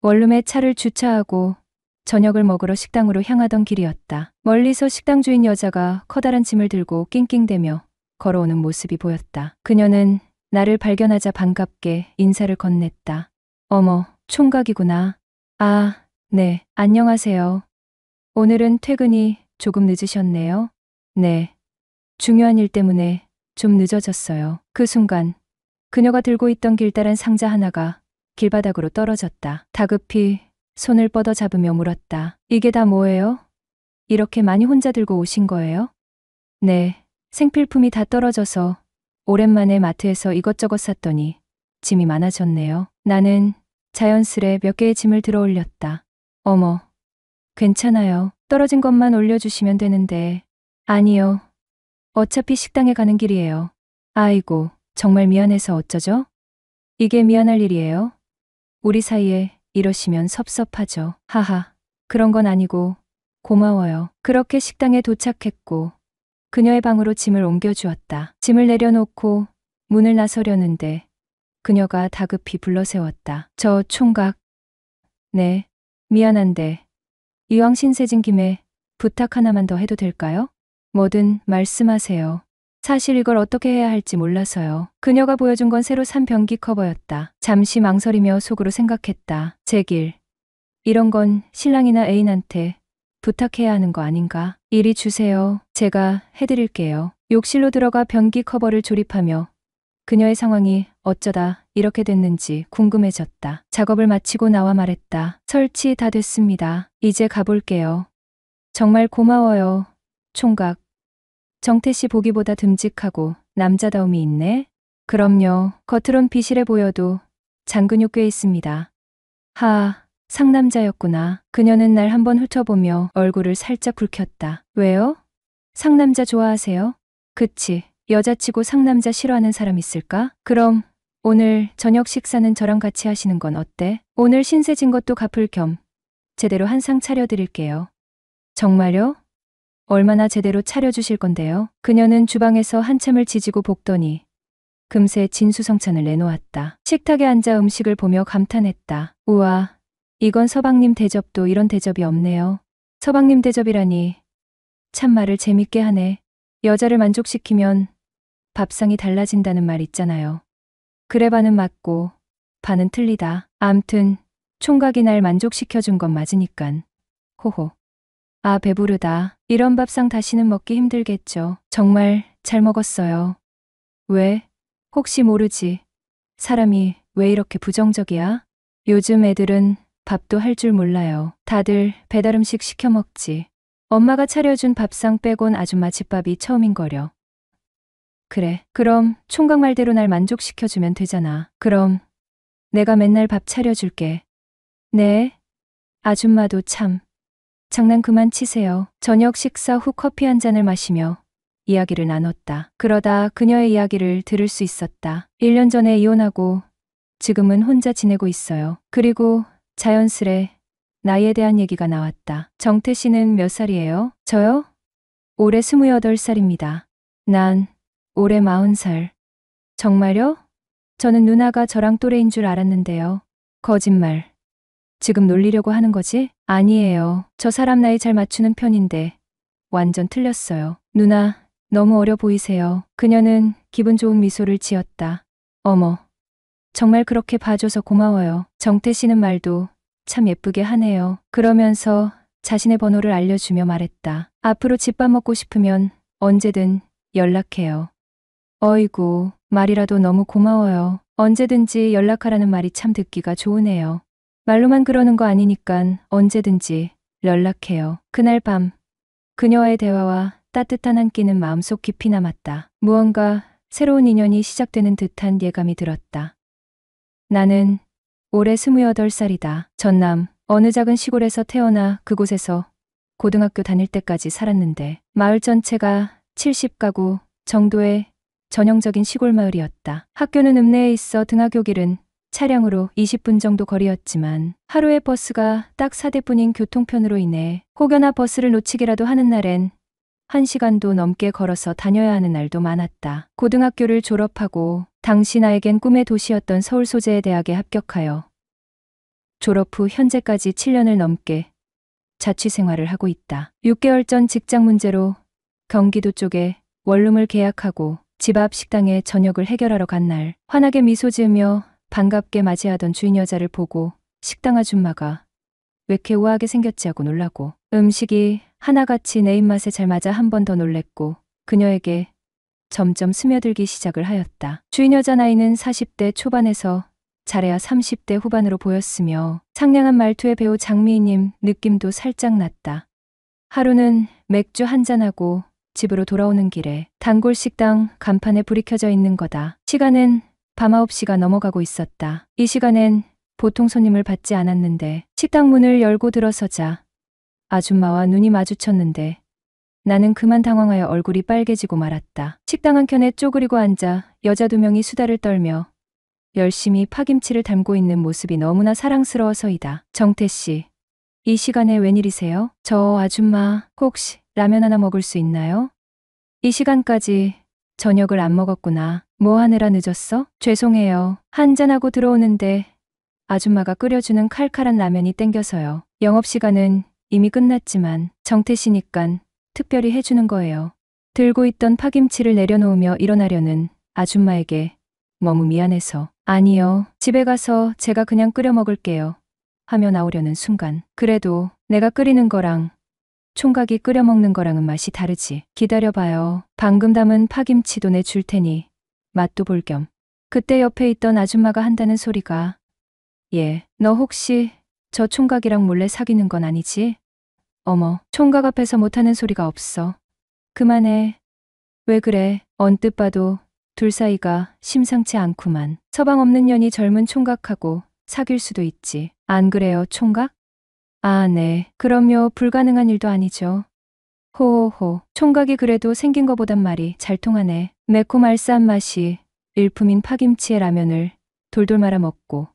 원룸에 차를 주차하고 저녁을 먹으러 식당으로 향하던 길이었다. 멀리서 식당 주인 여자가 커다란 짐을 들고 낑낑대며 걸어오는 모습이 보였다. 그녀는 나를 발견하자 반갑게 인사를 건넸다. 어머, 총각이구나. 아, 네, 안녕하세요. 오늘은 퇴근이 조금 늦으셨네요. 네, 중요한 일 때문에 좀 늦어졌어요. 그 순간 그녀가 들고 있던 길다란 상자 하나가 길바닥으로 떨어졌다. 다급히 손을 뻗어 잡으며 물었다. 이게 다 뭐예요? 이렇게 많이 혼자 들고 오신 거예요? 네, 생필품이 다 떨어져서 오랜만에 마트에서 이것저것 샀더니 짐이 많아졌네요. 나는 자연스레 몇 개의 짐을 들어 올렸다. 어머, 괜찮아요. 떨어진 것만 올려주시면 되는데. 아니요. 어차피 식당에 가는 길이에요. 아이고, 정말 미안해서 어쩌죠? 이게 미안할 일이에요? 우리 사이에 이러시면 섭섭하죠. 하하, 그런 건 아니고 고마워요. 그렇게 식당에 도착했고 그녀의 방으로 짐을 옮겨주었다. 짐을 내려놓고 문을 나서려는데 그녀가 다급히 불러세웠다. 저 총각. 네, 미안한데 이왕 신세진 김에 부탁 하나만 더 해도 될까요? 뭐든 말씀하세요. 사실 이걸 어떻게 해야 할지 몰라서요. 그녀가 보여준 건 새로 산 변기 커버였다. 잠시 망설이며 속으로 생각했다. 제 길. 이런 건 신랑이나 애인한테 부탁해야 하는 거 아닌가? 이리 주세요. 제가 해드릴게요. 욕실로 들어가 변기 커버를 조립하며 그녀의 상황이 어쩌다 이렇게 됐는지 궁금해졌다. 작업을 마치고 나와 말했다. 설치 다 됐습니다. 이제 가볼게요. 정말 고마워요, 총각. 정태 씨 보기보다 듬직하고 남자다움이 있네. 그럼요. 겉으론 비실해 보여도 장근육 꽤 있습니다. 하, 상남자였구나. 그녀는 날 한번 훑어보며 얼굴을 살짝 붉혔다. 왜요? 상남자 좋아하세요? 그치. 여자치고 상남자 싫어하는 사람 있을까? 그럼 오늘 저녁 식사는 저랑 같이 하시는 건 어때? 오늘 신세 진 것도 갚을 겸 제대로 한상 차려드릴게요. 정말요? 얼마나 제대로 차려주실 건데요? 그녀는 주방에서 한참을 지지고 볶더니 금세 진수성찬을 내놓았다. 식탁에 앉아 음식을 보며 감탄했다. 우와, 이건 서방님 대접도 이런 대접이 없네요. 서방님 대접이라니 참 말을 재밌게 하네. 여자를 만족시키면 밥상이 달라진다는 말 있잖아요. 그래 반은 맞고 반은 틀리다. 암튼 총각이 날 만족시켜준 건 맞으니깐. 호호. 아, 배부르다. 이런 밥상 다시는 먹기 힘들겠죠. 정말 잘 먹었어요. 왜? 혹시 모르지. 사람이 왜 이렇게 부정적이야? 요즘 애들은 밥도 할 줄 몰라요. 다들 배달음식 시켜 먹지. 엄마가 차려준 밥상 빼곤 아줌마 집밥이 처음인거려. 그래, 그럼 총각 말대로 날 만족시켜주면 되잖아. 그럼 내가 맨날 밥 차려줄게. 네? 아줌마도 참. 장난 그만 치세요. 저녁 식사 후 커피 한 잔을 마시며 이야기를 나눴다. 그러다 그녀의 이야기를 들을 수 있었다. 1년 전에 이혼하고 지금은 혼자 지내고 있어요. 그리고 자연스레 나이에 대한 얘기가 나왔다. 정태 씨는 몇 살이에요? 저요? 올해 28살입니다. 난 올해 40살. 정말요? 저는 누나가 저랑 또래인 줄 알았는데요. 거짓말. 지금 놀리려고 하는 거지? 아니에요. 저 사람 나이 잘 맞추는 편인데 완전 틀렸어요. 누나, 너무 어려 보이세요. 그녀는 기분 좋은 미소를 지었다. 어머, 정말 그렇게 봐줘서 고마워요. 정태 씨는 말도 참 예쁘게 하네요. 그러면서 자신의 번호를 알려주며 말했다. 앞으로 집밥 먹고 싶으면 언제든 연락해요. 어이구, 말이라도 너무 고마워요. 언제든지 연락하라는 말이 참 듣기가 좋으네요. 말로만 그러는 거 아니니깐 언제든지 연락해요. 그날 밤 그녀와의 대화와 따뜻한 한 끼는 마음속 깊이 남았다. 무언가 새로운 인연이 시작되는 듯한 예감이 들었다. 나는 올해 28살이다. 전남 어느 작은 시골에서 태어나 그곳에서 고등학교 다닐 때까지 살았는데 마을 전체가 70가구 정도의 전형적인 시골 마을이었다. 학교는 읍내에 있어 등하교길은 차량으로 20분 정도 거리였지만 하루에 버스가 딱 4대뿐인 교통편으로 인해 혹여나 버스를 놓치기라도 하는 날엔 1시간도 넘게 걸어서 다녀야 하는 날도 많았다. 고등학교를 졸업하고 당시 나에겐 꿈의 도시였던 서울 소재의 대학에 합격하여 졸업 후 현재까지 7년을 넘게 자취 생활을 하고 있다. 6개월 전 직장 문제로 경기도 쪽에 원룸을 계약하고 집 앞 식당에 저녁을 해결하러 간 날, 환하게 미소 지으며 반갑게 맞이하던 주인 여자를 보고 식당 아줌마가 왜 이렇게 우아하게 생겼지 하고 놀라고, 음식이 하나같이 내 입맛에 잘 맞아 한 번 더 놀랬고 그녀에게 점점 스며들기 시작을 하였다. 주인 여자 나이는 40대 초반에서 잘해야 30대 후반으로 보였으며 상냥한 말투의 배우 장미희님 느낌도 살짝 났다. 하루는 맥주 한잔하고 집으로 돌아오는 길에 단골 식당 간판에 불이 켜져 있는 거다. 시간은 밤 9시가 넘어가고 있었다. 이 시간엔 보통 손님을 받지 않았는데 식당 문을 열고 들어서자 아줌마와 눈이 마주쳤는데 나는 그만 당황하여 얼굴이 빨개지고 말았다. 식당 한켠에 쪼그리고 앉아 여자 2명이 수다를 떨며 열심히 파김치를 담고 있는 모습이 너무나 사랑스러워서이다. 정태 씨, 이 시간에 웬일이세요? 저 아줌마 혹시 라면 하나 먹을 수 있나요? 이 시간까지 저녁을 안 먹었구나. 뭐 하느라 늦었어? 죄송해요. 한잔하고 들어오는데 아줌마가 끓여주는 칼칼한 라면이 땡겨서요. 영업시간은 이미 끝났지만 정태 씨니깐 특별히 해주는 거예요. 들고 있던 파김치를 내려놓으며 일어나려는 아줌마에게 너무 미안해서 아니요. 집에 가서 제가 그냥 끓여 먹을게요. 하며 나오려는 순간 그래도 내가 끓이는 거랑 총각이 끓여 먹는 거랑은 맛이 다르지. 기다려봐요. 방금 담은 파김치도 내줄 테니 맛도 볼 겸. 그때 옆에 있던 아줌마가 한다는 소리가 예, 너 혹시 저 총각이랑 몰래 사귀는 건 아니지? 어머, 총각 앞에서 못하는 소리가 없어. 그만해. 왜 그래? 언뜻 봐도 둘 사이가 심상치 않구만. 서방 없는 년이 젊은 총각하고 사귈 수도 있지. 안 그래요, 총각? 아, 네. 그럼요. 불가능한 일도 아니죠. 호호호. 총각이 그래도 생긴 거보단 말이 잘 통하네. 매콤 알싸한 맛이 일품인 파김치에 라면을 돌돌 말아 먹고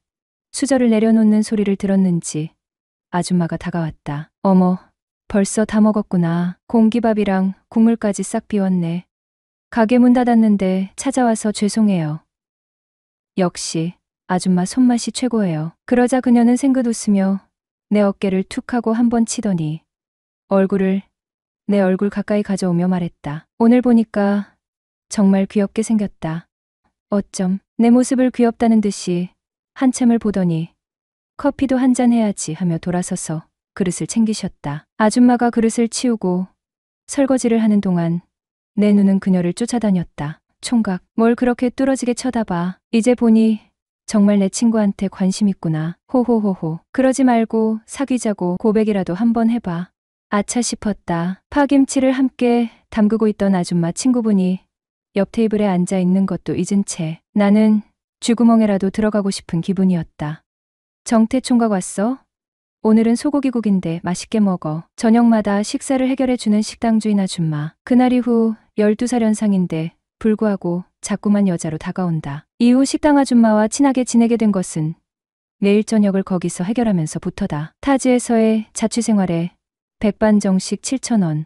수저를 내려놓는 소리를 들었는지 아줌마가 다가왔다. 어머, 벌써 다 먹었구나. 공기밥이랑 국물까지 싹 비웠네. 가게 문 닫았는데 찾아와서 죄송해요. 역시 아줌마 손맛이 최고예요. 그러자 그녀는 생긋 웃으며 내 어깨를 툭 하고 한 번 치더니 얼굴을 내 얼굴 가까이 가져오며 말했다. 오늘 보니까 정말 귀엽게 생겼다. 어쩜 내 모습을 귀엽다는 듯이 한참을 보더니 커피도 한 잔 해야지 하며 돌아서서 그릇을 챙기셨다. 아줌마가 그릇을 치우고 설거지를 하는 동안 내 눈은 그녀를 쫓아다녔다. 총각, 뭘 그렇게 뚫어지게 쳐다봐. 이제 보니 정말 내 친구한테 관심 있구나. 호호호호. 그러지 말고 사귀자고 고백이라도 한번 해봐. 아차 싶었다. 파김치를 함께 담그고 있던 아줌마 친구분이 옆 테이블에 앉아 있는 것도 잊은 채 나는 쥐구멍에라도 들어가고 싶은 기분이었다. 정태 총각 왔어? 오늘은 소고기국인데 맛있게 먹어. 저녁마다 식사를 해결해주는 식당 주인 아줌마. 그날 이후 12살 연상인데 불구하고 자꾸만 여자로 다가온다. 이후 식당 아줌마와 친하게 지내게 된 것은 매일 저녁을 거기서 해결하면서부터다. 타지에서의 자취생활에 백반정식 7,000원.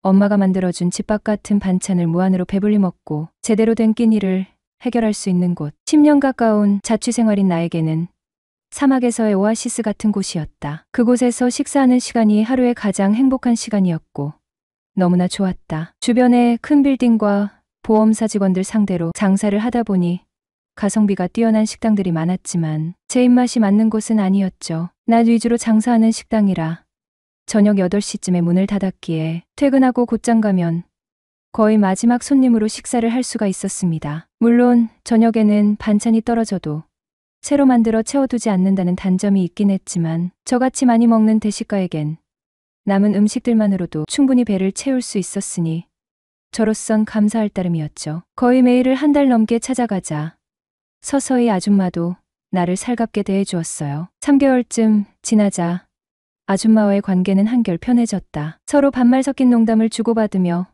엄마가 만들어준 집밥 같은 반찬을 무한으로 배불리 먹고 제대로 된 끼니를 해결할 수 있는 곳. 10년 가까운 자취생활인 나에게는 사막에서의 오아시스 같은 곳이었다. 그곳에서 식사하는 시간이 하루의 가장 행복한 시간이었고 너무나 좋았다. 주변에 큰 빌딩과 보험사 직원들 상대로 장사를 하다 보니 가성비가 뛰어난 식당들이 많았지만 제 입맛이 맞는 곳은 아니었죠. 낮 위주로 장사하는 식당이라 저녁 8시쯤에 문을 닫았기에 퇴근하고 곧장 가면 거의 마지막 손님으로 식사를 할 수가 있었습니다. 물론 저녁에는 반찬이 떨어져도 새로 만들어 채워두지 않는다는 단점이 있긴 했지만 저같이 많이 먹는 대식가에겐 남은 음식들만으로도 충분히 배를 채울 수 있었으니 저로선 감사할 따름이었죠. 거의 매일을 한 달 넘게 찾아가자 서서히 아줌마도 나를 살갑게 대해주었어요. 3개월쯤 지나자 아줌마와의 관계는 한결 편해졌다. 서로 반말 섞인 농담을 주고받으며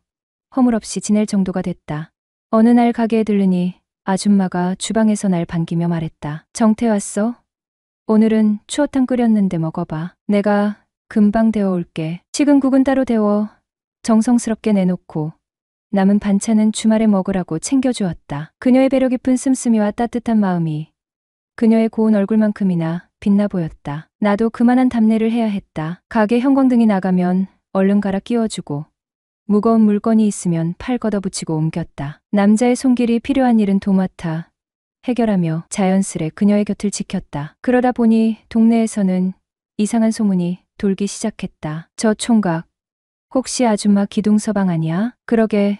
허물없이 지낼 정도가 됐다. 어느 날 가게에 들르니 아줌마가 주방에서 날 반기며 말했다. 정태 왔어? 오늘은 추어탕 끓였는데 먹어봐. 내가 금방 데워올게. 식은 국은 따로 데워 정성스럽게 내놓고 남은 반찬은 주말에 먹으라고 챙겨주었다. 그녀의 배려 깊은 씀씀이와 따뜻한 마음이 그녀의 고운 얼굴만큼이나 빛나 보였다. 나도 그만한 답례를 해야 했다. 가게 형광등이 나가면 얼른 갈아 끼워주고 무거운 물건이 있으면 팔 걷어붙이고 옮겼다. 남자의 손길이 필요한 일은 도맡아 해결하며 자연스레 그녀의 곁을 지켰다. 그러다 보니 동네에서는 이상한 소문이 돌기 시작했다. 저 총각, 혹시 아줌마 기둥서방 아니야? 그러게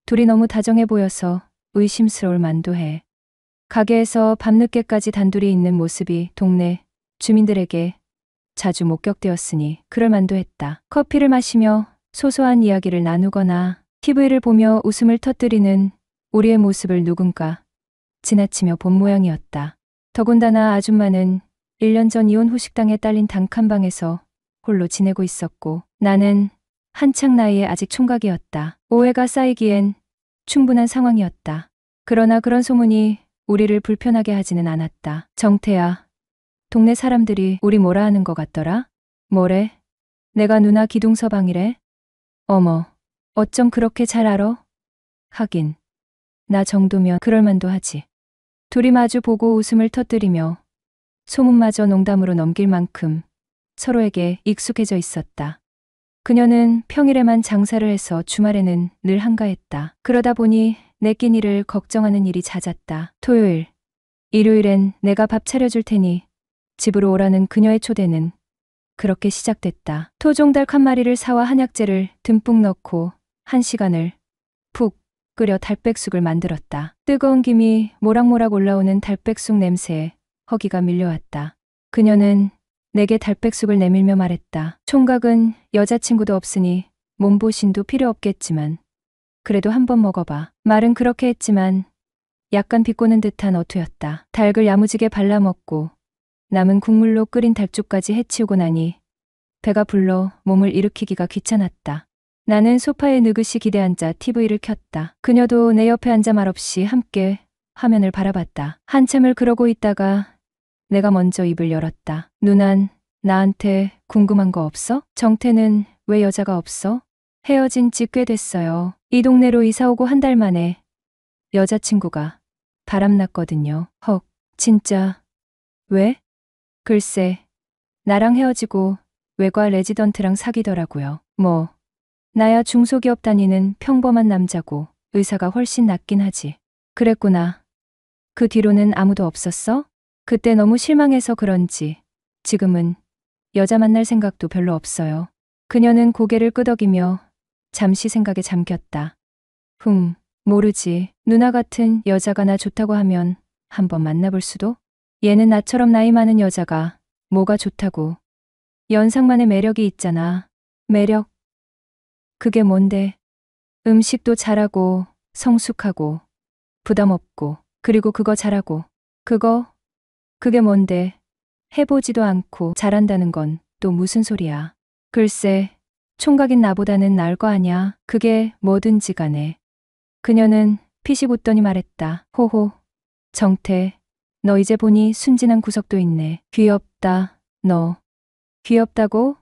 둘이 너무 다정해 보여서 의심스러울 만도 해. 가게에서 밤늦게까지 단둘이 있는 모습이 동네 주민들에게 자주 목격되었으니 그럴 만도 했다. 커피를 마시며 소소한 이야기를 나누거나 TV를 보며 웃음을 터뜨리는 우리의 모습을 누군가 지나치며 본 모양이었다. 더군다나 아줌마는 1년 전 이혼 후 식당에 딸린 단칸방에서 홀로 지내고 있었고 나는 한창 나이에 아직 총각이었다. 오해가 쌓이기엔 충분한 상황이었다. 그러나 그런 소문이 우리를 불편하게 하지는 않았다. 정태야, 동네 사람들이 우리 뭐라 하는 것 같더라? 뭐래? 내가 누나 기둥서방이래? 어머, 어쩜 그렇게 잘 알아? 하긴, 나 정도면 그럴만도 하지. 둘이 마주 보고 웃음을 터뜨리며 소문마저 농담으로 넘길 만큼 서로에게 익숙해져 있었다. 그녀는 평일에만 장사를 해서 주말에는 늘 한가했다. 그러다 보니 내 끼니를 걱정하는 일이 잦았다. 토요일, 일요일엔 내가 밥 차려줄 테니 집으로 오라는 그녀의 초대는 그렇게 시작됐다. 토종닭 한 마리를 사와 한약재를 듬뿍 넣고 1시간을 푹 끓여 달백숙을 만들었다. 뜨거운 김이 모락모락 올라오는 달백숙 냄새에 허기가 밀려왔다. 그녀는 내게 달백숙을 내밀며 말했다. 총각은 여자친구도 없으니 몸보신도 필요 없겠지만 그래도 한번 먹어봐. 말은 그렇게 했지만 약간 비꼬는 듯한 어투였다. 닭을 야무지게 발라먹고 남은 국물로 끓인 달죽까지 해치우고 나니 배가 불러 몸을 일으키기가 귀찮았다. 나는 소파에 느긋이 기대앉아 TV를 켰다. 그녀도 내 옆에 앉아 말없이 함께 화면을 바라봤다. 한참을 그러고 있다가 내가 먼저 입을 열었다. 누난 나한테 궁금한 거 없어? 정태는 왜 여자가 없어? 헤어진 지 꽤 됐어요. 이 동네로 이사 오고 1달 만에 여자친구가 바람났거든요. 헉, 진짜. 왜? 글쎄, 나랑 헤어지고 외과 레지던트랑 사귀더라고요. 뭐, 나야 중소기업 다니는 평범한 남자고 의사가 훨씬 낫긴 하지. 그랬구나. 그 뒤로는 아무도 없었어? 그때 너무 실망해서 그런지 지금은 여자 만날 생각도 별로 없어요. 그녀는 고개를 끄덕이며 잠시 생각에 잠겼다. 모르지. 누나 같은 여자가 나 좋다고 하면 한번 만나볼 수도? 얘는 나처럼 나이 많은 여자가 뭐가 좋다고. 연상만의 매력이 있잖아. 매력? 그게 뭔데? 음식도 잘하고 성숙하고 부담 없고 그리고 그거 잘하고. 그게 뭔데? 해보지도 않고 잘한다는 건 또 무슨 소리야. 글쎄, 총각인 나보다는 나을 거 아냐. 그게 뭐든지 간에. 그녀는 피식 웃더니 말했다. 호호, 정태, 너 이제 보니 순진한 구석도 있네. 귀엽다, 너. 귀엽다고?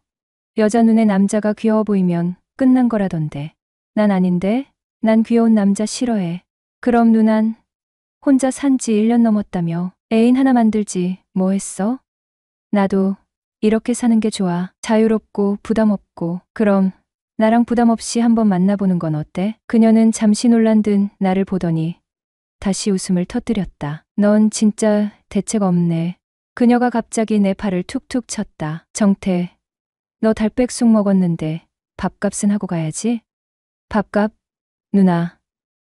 여자 눈에 남자가 귀여워 보이면 끝난 거라던데. 난 아닌데? 난 귀여운 남자 싫어해. 그럼 누난 혼자 산 지 1년 넘었다며. 애인 하나 만들지 뭐 했어? 나도 이렇게 사는 게 좋아. 자유롭고 부담 없고. 그럼 나랑 부담 없이 한번 만나보는 건 어때? 그녀는 잠시 놀란 듯 나를 보더니 다시 웃음을 터뜨렸다. 넌 진짜 대책 없네. 그녀가 갑자기 내 팔을 툭툭 쳤다. 정태, 너 달백숙 먹었는데 밥값은 하고 가야지. 밥값? 누나,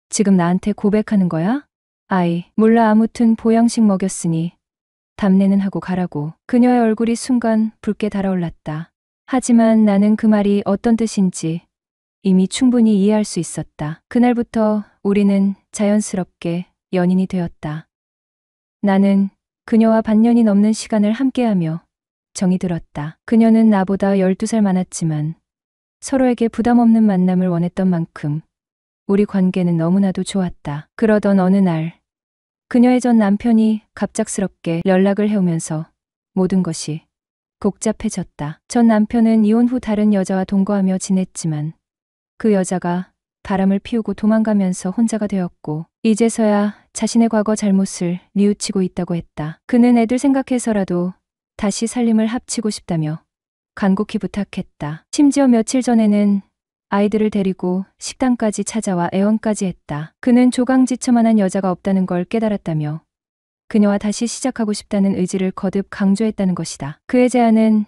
지금 나한테 고백하는 거야? 아이, 몰라. 아무튼 보양식 먹였으니 답례는 하고 가라고. 그녀의 얼굴이 순간 붉게 달아올랐다. 하지만 나는 그 말이 어떤 뜻인지 이미 충분히 이해할 수 있었다. 그날부터 우리는 자연스럽게 연인이 되었다. 나는 그녀와 반년이 넘는 시간을 함께하며 정이 들었다. 그녀는 나보다 12살 많았지만 서로에게 부담 없는 만남을 원했던 만큼 우리 관계는 너무나도 좋았다. 그러던 어느 날 그녀의 전 남편이 갑작스럽게 연락을 해오면서 모든 것이 복잡해졌다. 전 남편은 이혼 후 다른 여자와 동거하며 지냈지만 그 여자가 바람을 피우고 도망가면서 혼자가 되었고 이제서야 자신의 과거 잘못을 뉘우치고 있다고 했다. 그는 애들 생각해서라도 다시 살림을 합치고 싶다며 간곡히 부탁했다. 심지어 며칠 전에는 아이들을 데리고 식당까지 찾아와 애원까지 했다. 그는 조강지처만한 여자가 없다는 걸 깨달았다며 그녀와 다시 시작하고 싶다는 의지를 거듭 강조했다는 것이다. 그의 제안은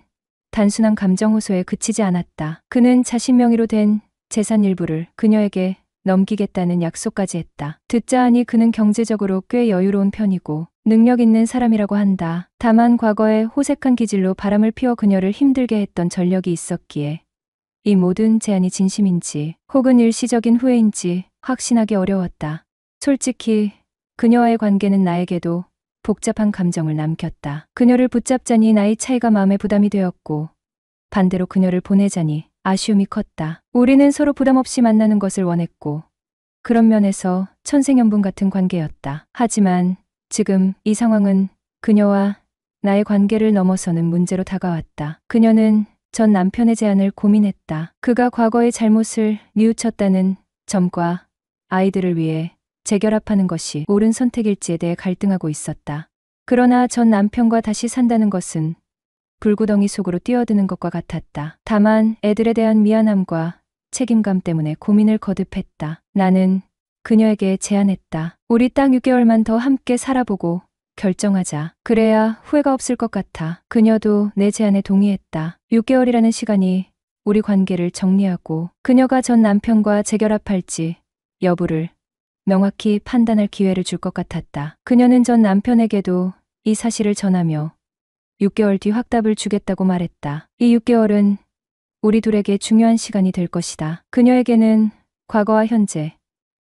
단순한 감정 호소에 그치지 않았다. 그는 자신 명의로 된 재산 일부를 그녀에게 넘기겠다는 약속까지 했다. 듣자 하니 그는 경제적으로 꽤 여유로운 편이고 능력 있는 사람이라고 한다. 다만 과거에 호색한 기질로 바람을 피워 그녀를 힘들게 했던 전력이 있었기에 이 모든 제안이 진심인지 혹은 일시적인 후회인지 확신하기 어려웠다. 솔직히 그녀와의 관계는 나에게도 복잡한 감정을 남겼다. 그녀를 붙잡자니 나이 차이가 마음에 부담이 되었고 반대로 그녀를 보내자니 아쉬움이 컸다. 우리는 서로 부담 없이 만나는 것을 원했고 그런 면에서 천생연분 같은 관계였다. 하지만 지금 이 상황은 그녀와 나의 관계를 넘어서는 문제로 다가왔다. 그녀는 전 남편의 제안을 고민했다. 그가 과거의 잘못을 뉘우쳤다는 점과 아이들을 위해 재결합하는 것이 옳은 선택일지에 대해 갈등하고 있었다. 그러나 전 남편과 다시 산다는 것은 불구덩이 속으로 뛰어드는 것과 같았다. 다만 애들에 대한 미안함과 책임감 때문에 고민을 거듭했다. 나는 그녀에게 제안했다. 우리 딱 6개월만 더 함께 살아보고 결정하자. 그래야 후회가 없을 것 같아. 그녀도 내 제안에 동의했다. 6개월이라는 시간이 우리 관계를 정리하고 그녀가 전 남편과 재결합할지 여부를 명확히 판단할 기회를 줄 것 같았다. 그녀는 전 남편에게도 이 사실을 전하며 6개월 뒤 확답을 주겠다고 말했다. 이 6개월은 우리 둘에게 중요한 시간이 될 것이다. 그녀에게는 과거와 현재,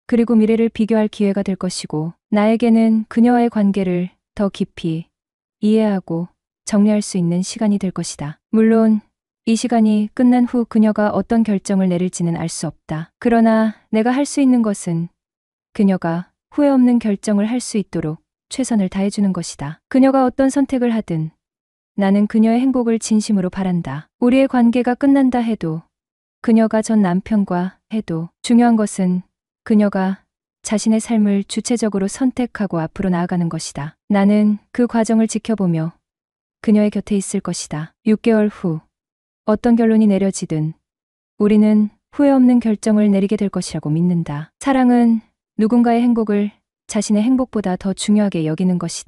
그리고 미래를 비교할 기회가 될 것이고 나에게는 그녀와의 관계를 더 깊이 이해하고 정리할 수 있는 시간이 될 것이다. 물론 이 시간이 끝난 후 그녀가 어떤 결정을 내릴지는 알 수 없다. 그러나 내가 할 수 있는 것은 그녀가 후회 없는 결정을 할 수 있도록 최선을 다해주는 것이다. 그녀가 어떤 선택을 하든 나는 그녀의 행복을 진심으로 바란다. 우리의 관계가 끝난다 해도 그녀가 전 남편과 해도 중요한 것은 그녀가 자신의 삶을 주체적으로 선택하고 앞으로 나아가는 것이다. 나는 그 과정을 지켜보며 그녀의 곁에 있을 것이다. 6개월 후 어떤 결론이 내려지든 우리는 후회 없는 결정을 내리게 될 것이라고 믿는다. 사랑은 누군가의 행복을 자신의 행복보다 더 중요하게 여기는 것이다.